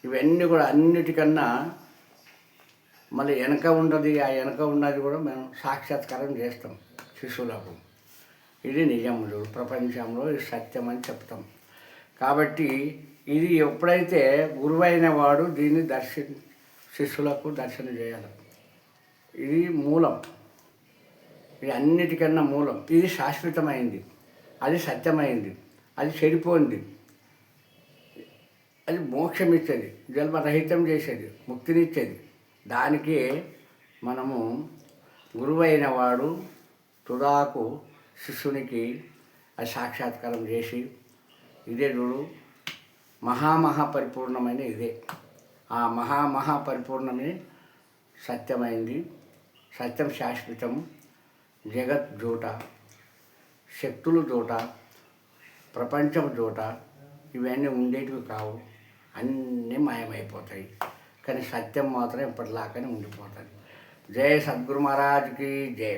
ఇవన్నీ కూడా అన్నిటికన్నా మళ్ళీ వెనక ఉన్నది, ఆ వెనక ఉన్నది కూడా మేము సాక్షాత్కారం చేస్తాం శిష్యులకు. ఇది నిజములు, ప్రపంచంలో ఇది సత్యం అని చెప్తాం. కాబట్టి ఇది ఎప్పుడైతే గురువైన వాడు దీన్ని శిష్యులకు దర్శనం చేయాలి. ఇది మూలం, ఇది అన్నిటికన్నా మూలం. ఇది శాశ్వతమైంది, అది సత్యమైంది, అది చెడిపోయింది, అది మోక్షం ఇచ్చేది, జన్మరహితం చేసేది, ముక్తినిచ్చేది. దానికి మనము గురువైన వాడు తుదాకు శిష్యునికి అది సాక్షాత్కారం చేసి, ఇదే చూడు మహాపరిపూర్ణమైన ఇదే. ఆ మహాపరిపూర్ణమే సత్యమైంది. సత్యం శాశ్వతం, జగత్ జోట, శక్తులు జోట, ప్రపంచం జోట, ఇవన్నీ ఉండేటివి కావు, అన్నీ మాయమైపోతాయి. కానీ సత్యం మాత్రం ఎప్పటిలాగానే ఉండిపోతుంది. జై సద్గురు మహారాజ్కి జై.